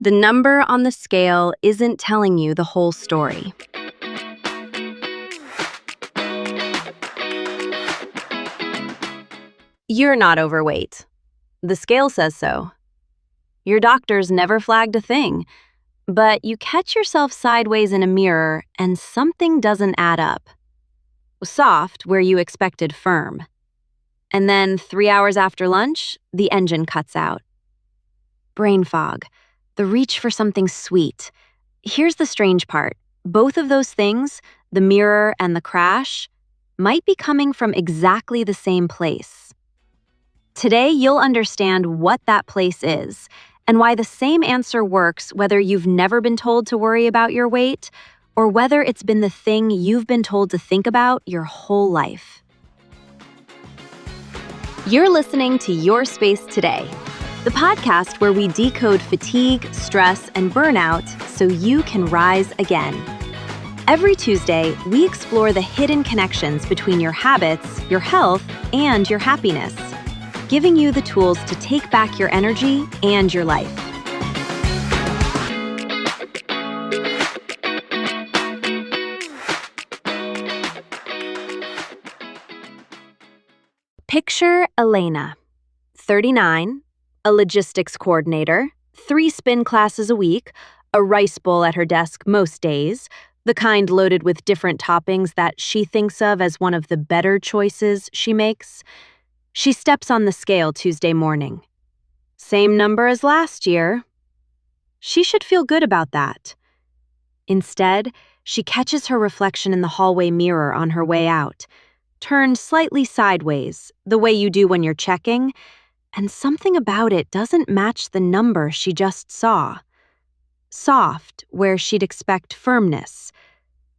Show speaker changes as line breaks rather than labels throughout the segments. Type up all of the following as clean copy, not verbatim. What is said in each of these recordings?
The number on the scale isn't telling you the whole story. You're not overweight. The scale says so. Your doctors never flagged a thing, but you catch yourself sideways in a mirror and something doesn't add up. Soft where you expected firm. And then 3 hours after lunch, the engine cuts out. Brain fog. The reach for something sweet. Here's the strange part. Both of those things, the mirror and the crash, might be coming from exactly the same place. Today, you'll understand what that place is and why the same answer works whether you've never been told to worry about your weight or whether it's been the thing you've been told to think about your whole life. You're listening to Your Space Today, the podcast where we decode fatigue, stress, and burnout so you can rise again. Every Tuesday, we explore the hidden connections between your habits, your health, and your happiness, giving you the tools to take back your energy and your life. Picture Elena, 39, a logistics coordinator, 3 spin classes a week, a rice bowl at her desk most days, the kind loaded with different toppings that she thinks of as one of the better choices she makes. She steps on the scale Tuesday morning. Same number as last year. She should feel good about that. Instead, she catches her reflection in the hallway mirror on her way out, turned slightly sideways, the way you do when you're checking, and something about it doesn't match the number she just saw. Soft, where she'd expect firmness.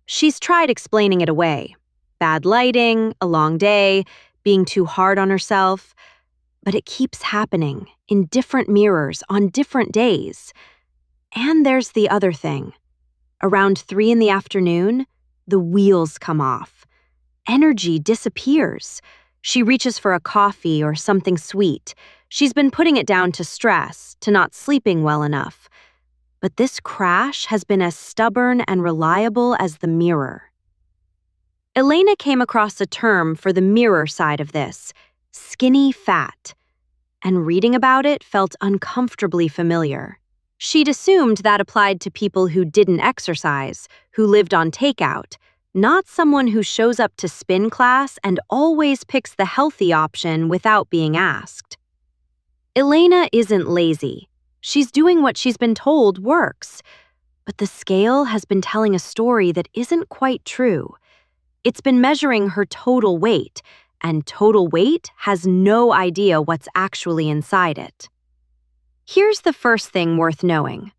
She's tried explaining it away. Bad lighting, a long day, being too hard on herself. But it keeps happening, in different mirrors, on different days. And there's the other thing. Around 3 in the afternoon, the wheels come off. Energy disappears. She reaches for a coffee or something sweet. She's been putting it down to stress, to not sleeping well enough. But this crash has been as stubborn and reliable as the mirror. Elena came across a term for the mirror side of this, skinny fat, and reading about it felt uncomfortably familiar. She'd assumed that applied to people who didn't exercise, who lived on takeout, not someone who shows up to spin class and always picks the healthy option without being asked. Elena isn't lazy. She's doing what she's been told works. But the scale has been telling a story that isn't quite true. It's been measuring her total weight, and total weight has no idea what's actually inside it. Here's the first thing worth knowing.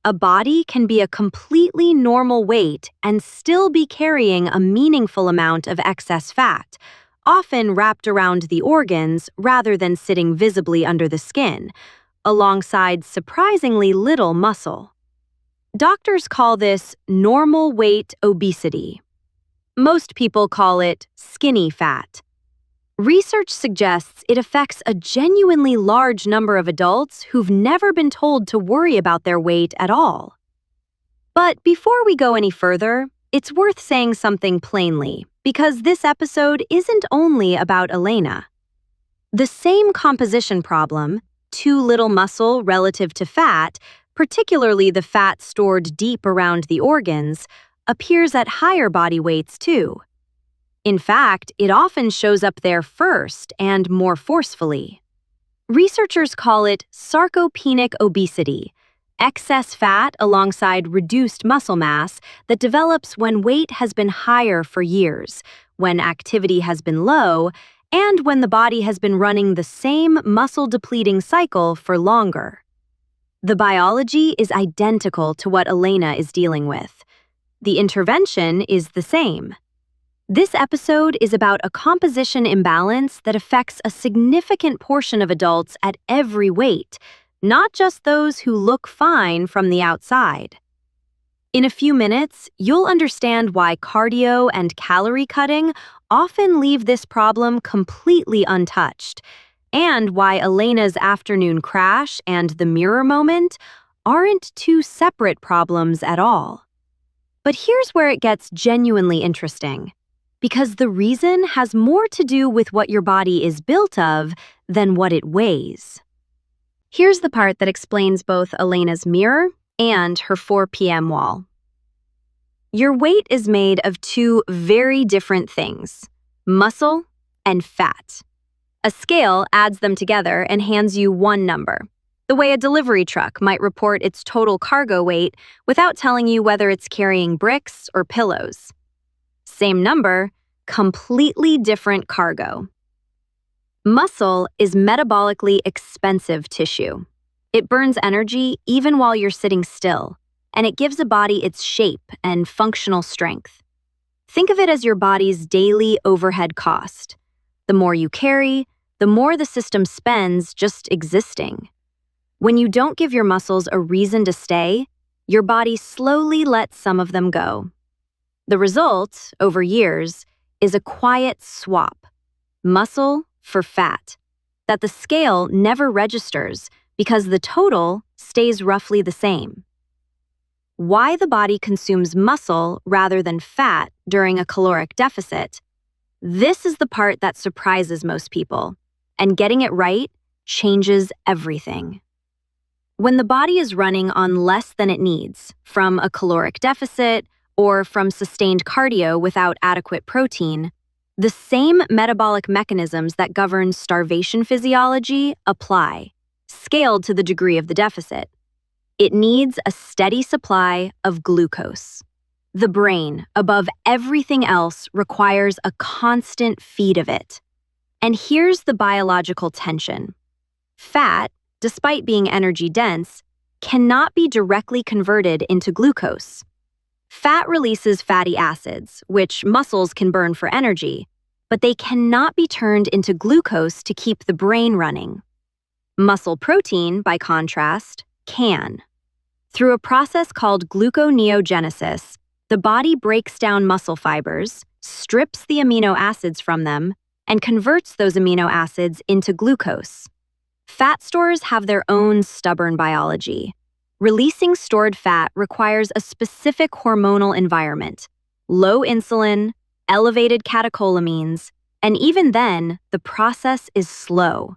A body can be a completely normal weight and still be carrying a meaningful amount of excess fat, often wrapped around the organs rather than sitting visibly under the skin, alongside surprisingly little muscle. Doctors call this normal weight obesity. Most people call it skinny fat. Research suggests it affects a genuinely large number of adults who've never been told to worry about their weight at all. But before we go any further, it's worth saying something plainly, because this episode isn't only about Elena. The same composition problem, too little muscle relative to fat, particularly the fat stored deep around the organs, appears at higher body weights too. In fact, it often shows up there first and more forcefully. Researchers call it sarcopenic obesity, excess fat alongside reduced muscle mass that develops when weight has been higher for years, when activity has been low, and when the body has been running the same muscle-depleting cycle for longer. The biology is identical to what Elena is dealing with. The intervention is the same. This episode is about a composition imbalance that affects a significant portion of adults at every weight, not just those who look fine from the outside. In a few minutes, you'll understand why cardio and calorie cutting often leave this problem completely untouched, and why Elena's afternoon crash and the mirror moment aren't two separate problems at all. But here's where it gets genuinely interesting, because the reason has more to do with what your body is built of than what it weighs. Here's the part that explains both Elena's mirror and her 4 p.m. wall. Your weight is made of two very different things: muscle and fat. A scale adds them together and hands you one number, the way a delivery truck might report its total cargo weight without telling you whether it's carrying bricks or pillows. Same number, completely different cargo. Muscle is metabolically expensive tissue. It burns energy even while you're sitting still, and it gives a body its shape and functional strength. Think of it as your body's daily overhead cost. The more you carry, the more the system spends just existing. When you don't give your muscles a reason to stay, your body slowly lets some of them go. The result, over years, is a quiet swap: muscle for fat, that the scale never registers because the total stays roughly the same. Why the body consumes muscle rather than fat during a caloric deficit? This is the part that surprises most people, and getting it right changes everything. When the body is running on less than it needs, from a caloric deficit or from sustained cardio without adequate protein, the same metabolic mechanisms that govern starvation physiology apply, scaled to the degree of the deficit. It needs a steady supply of glucose. The brain, above everything else, requires a constant feed of it. And here's the biological tension. Fat, despite being energy-dense, cannot be directly converted into glucose. Fat releases fatty acids, which muscles can burn for energy, but they cannot be turned into glucose to keep the brain running. Muscle protein, by contrast, can. Through a process called gluconeogenesis, the body breaks down muscle fibers, strips the amino acids from them, and converts those amino acids into glucose. Fat stores have their own stubborn biology. Releasing stored fat requires a specific hormonal environment: low insulin, elevated catecholamines, and even then, the process is slow.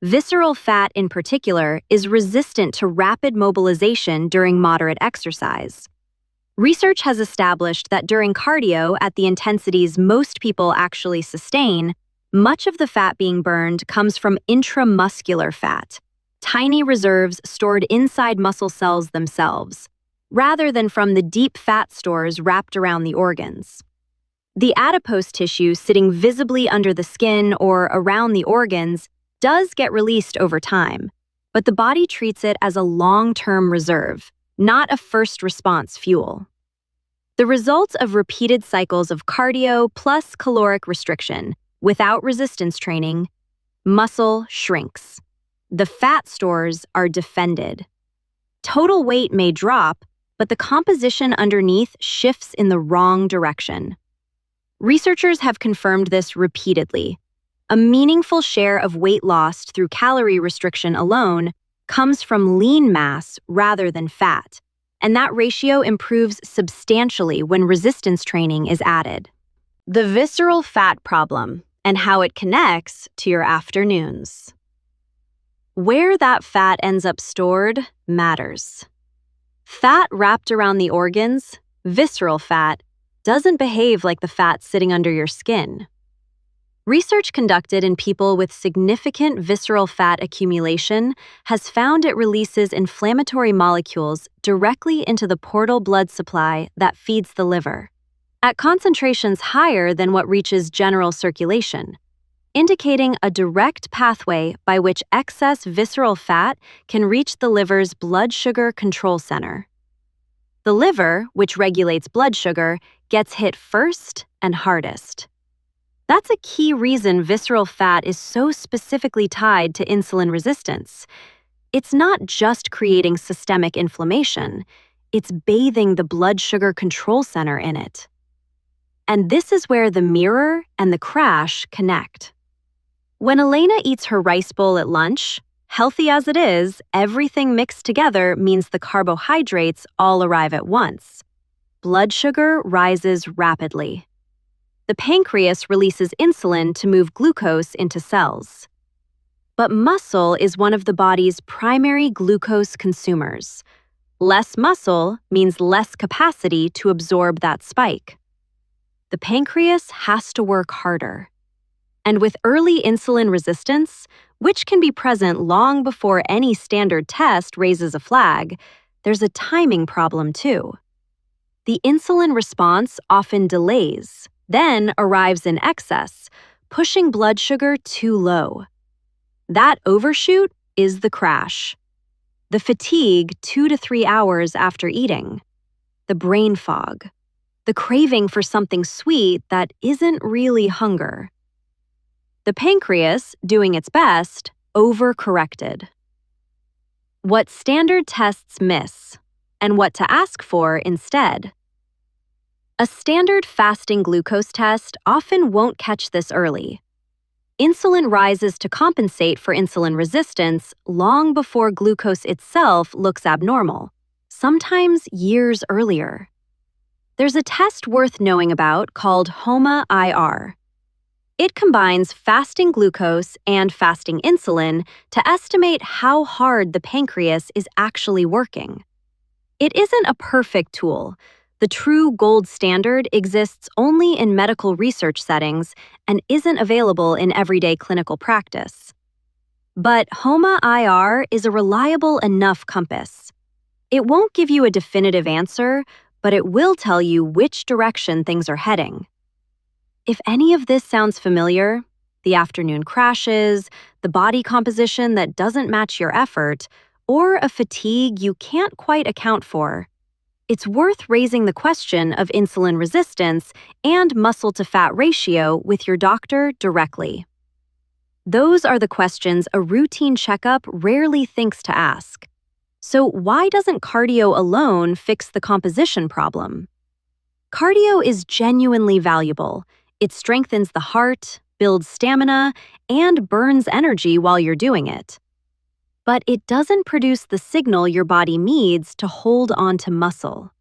Visceral fat, in particular, is resistant to rapid mobilization during moderate exercise. Research has established that during cardio at the intensities most people actually sustain, much of the fat being burned comes from intramuscular fat, tiny reserves stored inside muscle cells themselves, rather than from the deep fat stores wrapped around the organs. The adipose tissue sitting visibly under the skin or around the organs does get released over time, but the body treats it as a long-term reserve, not a first response fuel. The result of repeated cycles of cardio plus caloric restriction without resistance training: muscle shrinks. The fat stores are defended. Total weight may drop, but the composition underneath shifts in the wrong direction. Researchers have confirmed this repeatedly. A meaningful share of weight lost through calorie restriction alone comes from lean mass rather than fat, and that ratio improves substantially when resistance training is added. The visceral fat problem and how it connects to your afternoons. Where that fat ends up stored matters. Fat wrapped around the organs, visceral fat, doesn't behave like the fat sitting under your skin. Research conducted in people with significant visceral fat accumulation has found it releases inflammatory molecules directly into the portal blood supply that feeds the liver, at concentrations higher than what reaches general circulation, indicating a direct pathway by which excess visceral fat can reach the liver's blood sugar control center. The liver, which regulates blood sugar, gets hit first and hardest. That's a key reason visceral fat is so specifically tied to insulin resistance. It's not just creating systemic inflammation, it's bathing the blood sugar control center in it. And this is where the mirror and the crash connect. When Elena eats her rice bowl at lunch, Healthy as it is, everything mixed together means the carbohydrates all arrive at once. Blood sugar rises rapidly. The pancreas releases insulin to move glucose into cells. But muscle is one of the body's primary glucose consumers. Less muscle means less capacity to absorb that spike. The pancreas has to work harder. And with early insulin resistance, which can be present long before any standard test raises a flag, there's a timing problem too. The insulin response often delays, then arrives in excess, pushing blood sugar too low. That overshoot is the crash. The fatigue 2 to 3 hours after eating. The brain fog. The craving for something sweet that isn't really hunger. The pancreas, doing its best, overcorrected. What standard tests miss, and what to ask for instead. A standard fasting glucose test often won't catch this early. Insulin rises to compensate for insulin resistance long before glucose itself looks abnormal, sometimes years earlier. There's a test worth knowing about called HOMA-IR. It combines fasting glucose and fasting insulin to estimate how hard the pancreas is actually working. It isn't a perfect tool. The true gold standard exists only in medical research settings and isn't available in everyday clinical practice. But HOMA-IR is a reliable enough compass. It won't give you a definitive answer, but it will tell you which direction things are heading. If any of this sounds familiar, the afternoon crashes, the body composition that doesn't match your effort, or a fatigue you can't quite account for, it's worth raising the question of insulin resistance and muscle-to-fat ratio with your doctor directly. Those are the questions a routine checkup rarely thinks to ask. So why doesn't cardio alone fix the composition problem? Cardio is genuinely valuable. It strengthens the heart, builds stamina, and burns energy while you're doing it. But it doesn't produce the signal your body needs to hold on to muscle.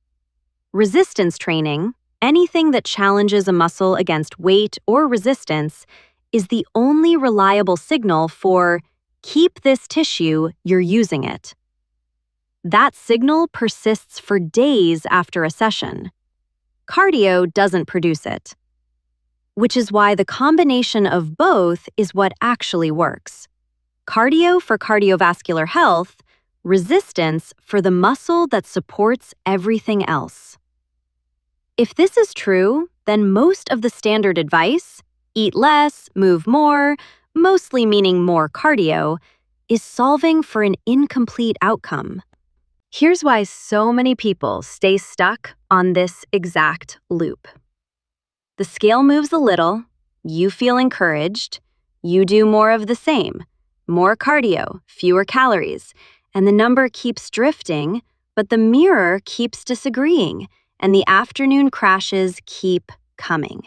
Resistance training, anything that challenges a muscle against weight or resistance, is the only reliable signal for keep this tissue, you're using it. That signal persists for days after a session. Cardio doesn't produce it. Which is why the combination of both is what actually works. Cardio for cardiovascular health, resistance for the muscle that supports everything else. If this is true, then most of the standard advice, eat less, move more, mostly meaning more cardio, is solving for an incomplete outcome. Here's why so many people stay stuck on this exact loop. The scale moves a little, you feel encouraged, you do more of the same. More cardio, fewer calories, and the number keeps drifting, but the mirror keeps disagreeing, and the afternoon crashes keep coming.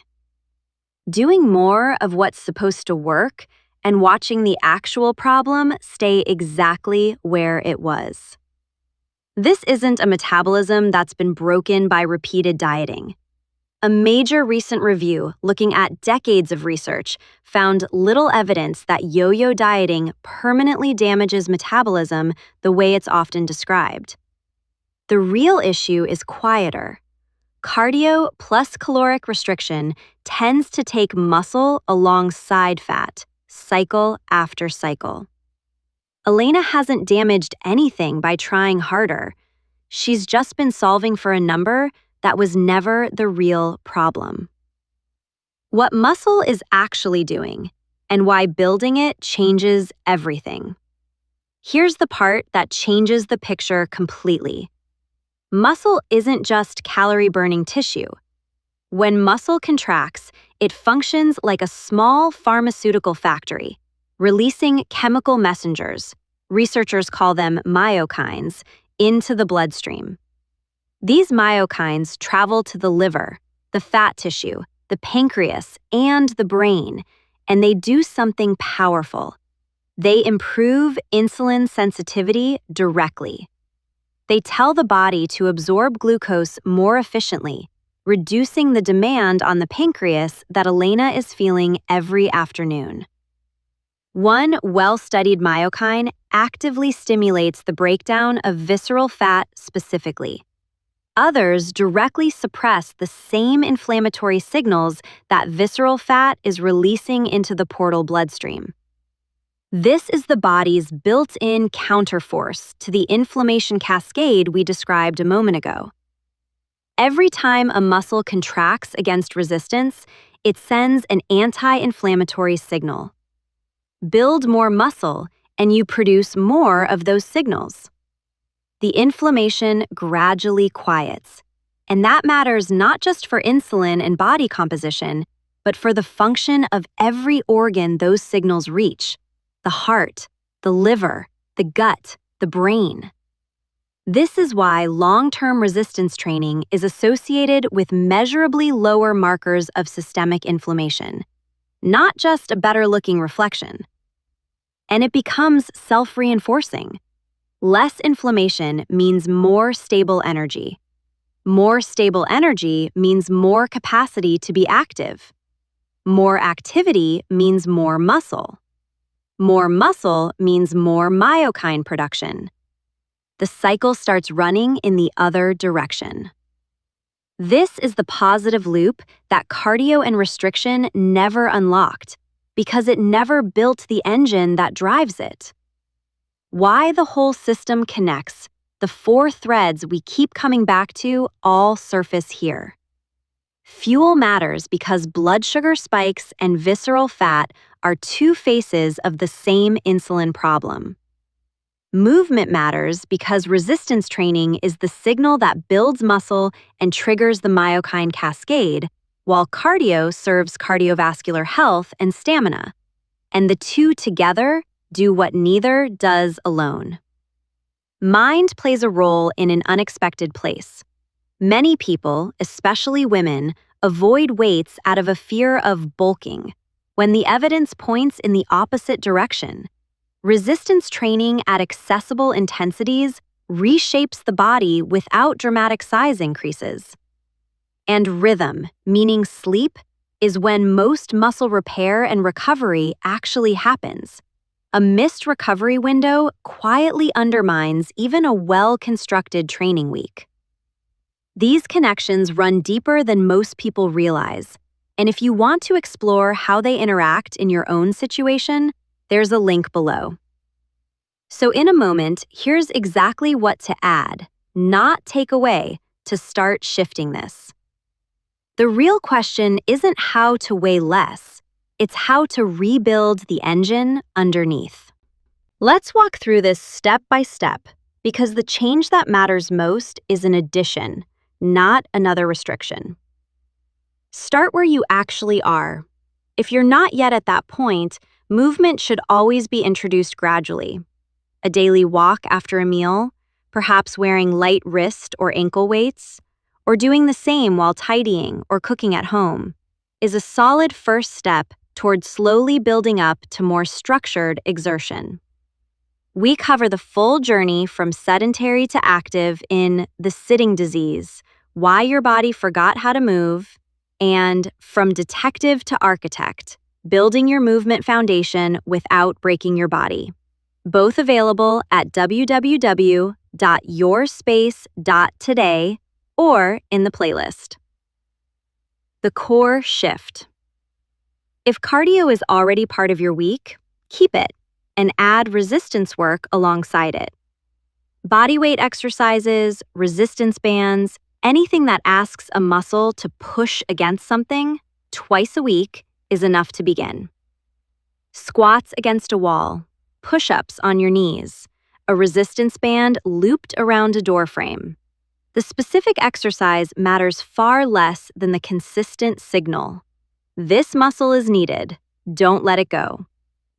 Doing more of what's supposed to work and watching the actual problem stay exactly where it was. This isn't a metabolism that's been broken by repeated dieting. A major recent review looking at decades of research found little evidence that yo-yo dieting permanently damages metabolism the way it's often described. The real issue is quieter. Cardio plus caloric restriction tends to take muscle alongside fat, cycle after cycle. Elena hasn't damaged anything by trying harder. She's just been solving for a number that was never the real problem. What muscle is actually doing, and why building it changes everything. Here's the part that changes the picture completely. Muscle isn't just calorie-burning tissue. When muscle contracts, it functions like a small pharmaceutical factory, releasing chemical messengers, researchers call them myokines, into the bloodstream. These myokines travel to the liver, the fat tissue, the pancreas, and the brain, and they do something powerful. They improve insulin sensitivity directly. They tell the body to absorb glucose more efficiently, reducing the demand on the pancreas that Elena is feeling every afternoon. One well-studied myokine actively stimulates the breakdown of visceral fat specifically. Others directly suppress the same inflammatory signals that visceral fat is releasing into the portal bloodstream. This is the body's built-in counterforce to the inflammation cascade we described a moment ago. Every time a muscle contracts against resistance, it sends an anti-inflammatory signal. Build more muscle, and you produce more of those signals. The inflammation gradually quiets, and that matters not just for insulin and body composition, but for the function of every organ those signals reach: the heart, the liver, the gut, the brain. This is why long-term resistance training is associated with measurably lower markers of systemic inflammation, not just a better-looking reflection. And it becomes self-reinforcing. Less inflammation means more stable energy. More stable energy means more capacity to be active. More activity means more muscle. More muscle means more myokine production. The cycle starts running in the other direction. This is the positive loop that cardio and restriction never unlocked, because it never built the engine that drives it. Why the whole system connects, the four threads we keep coming back to, all surface here. Fuel matters because blood sugar spikes and visceral fat are two faces of the same insulin problem. Movement matters because resistance training is the signal that builds muscle and triggers the myokine cascade, while cardio serves cardiovascular health and stamina. And the two together do what neither does alone. Mind plays a role in an unexpected place. Many people, especially women, avoid weights out of a fear of bulking, when the evidence points in the opposite direction. Resistance training at accessible intensities reshapes the body without dramatic size increases. And rhythm, meaning sleep, is when most muscle repair and recovery actually happens. A missed recovery window quietly undermines even a well-constructed training week. These connections run deeper than most people realize, and if you want to explore how they interact in your own situation, there's a link below. So in a moment, here's exactly what to add, not take away, to start shifting this. The real question isn't how to weigh less, it's how to rebuild the engine underneath. Let's walk through this step by step, because the change that matters most is an addition, not another restriction. Start where you actually are. If you're not yet at that point, movement should always be introduced gradually. A daily walk after a meal, perhaps wearing light wrist or ankle weights, or doing the same while tidying or cooking at home, is a solid first step toward slowly building up to more structured exertion. We cover the full journey from sedentary to active in The Sitting Disease, Why Your Body Forgot How to Move, and From Detective to Architect, Building Your Movement Foundation Without Breaking Your Body. Both available at www.yourspace.today or in the playlist. The core shift. If cardio is already part of your week, keep it and add resistance work alongside it. Bodyweight exercises, resistance bands, anything that asks a muscle to push against something twice a week is enough to begin. Squats against a wall, push-ups on your knees, a resistance band looped around a door frame. The specific exercise matters far less than the consistent signal. This muscle is needed. Don't let it go.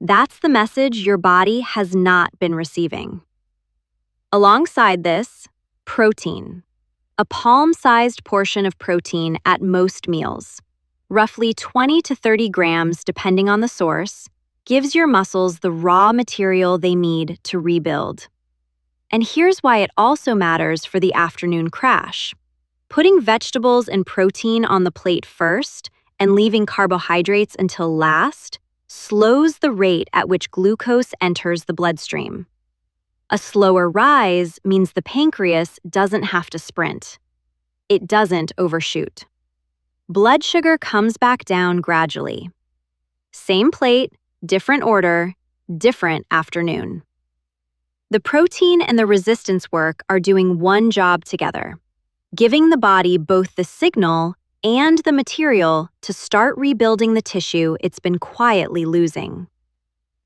That's the message your body has not been receiving. Alongside this, protein. A palm-sized portion of protein at most meals, roughly 20 to 30 grams depending on the source, gives your muscles the raw material they need to rebuild. And here's why it also matters for the afternoon crash. Putting vegetables and protein on the plate first and leaving carbohydrates until last slows the rate at which glucose enters the bloodstream. A slower rise means the pancreas doesn't have to sprint. It doesn't overshoot. Blood sugar comes back down gradually. Same plate, different order, different afternoon. The protein and the resistance work are doing one job together, giving the body both the signal and the material to start rebuilding the tissue it's been quietly losing.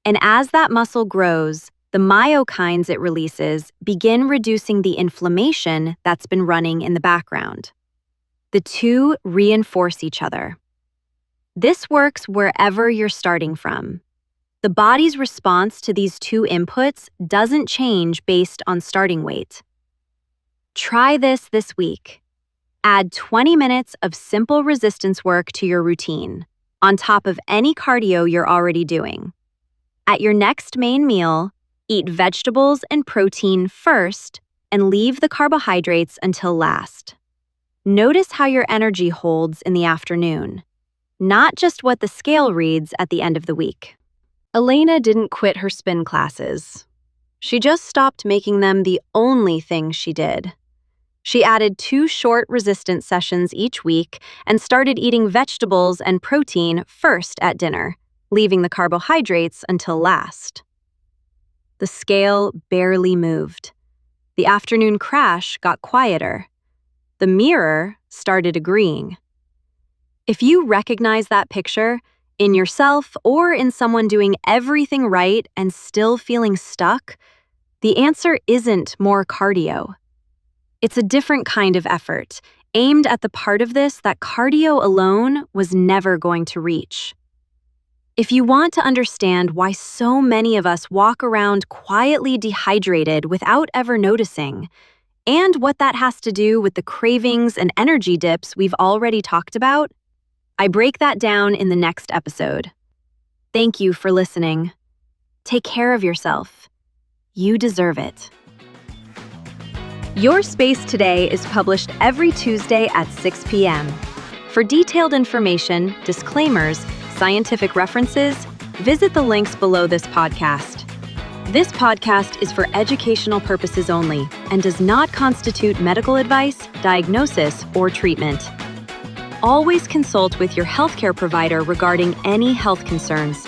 And as that muscle grows, the myokines it releases begin reducing the inflammation that's been running in the background. The two reinforce each other. This works wherever you're starting from. The body's response to these two inputs doesn't change based on starting weight. Try this week. Add 20 minutes of simple resistance work to your routine, on top of any cardio you're already doing. At your next main meal, eat vegetables and protein first and leave the carbohydrates until last. Notice how your energy holds in the afternoon, not just what the scale reads at the end of the week. Elena didn't quit her spin classes. She just stopped making them the only thing she did. She added 2 short resistance sessions each week and started eating vegetables and protein first at dinner, leaving the carbohydrates until last. The scale barely moved. The afternoon crash got quieter. The mirror started agreeing. If you recognize that picture, in yourself or in someone doing everything right and still feeling stuck, the answer isn't more cardio. It's a different kind of effort, aimed at the part of this that cardio alone was never going to reach. If you want to understand why so many of us walk around quietly dehydrated without ever noticing, and what that has to do with the cravings and energy dips we've already talked about, I break that down in the next episode. Thank you for listening. Take care of yourself. You deserve it. Your Space Today is published every Tuesday at 6 p.m. For detailed information, disclaimers, scientific references, visit the links below this podcast. This podcast is for educational purposes only and does not constitute medical advice, diagnosis, or treatment. Always consult with your healthcare provider regarding any health concerns.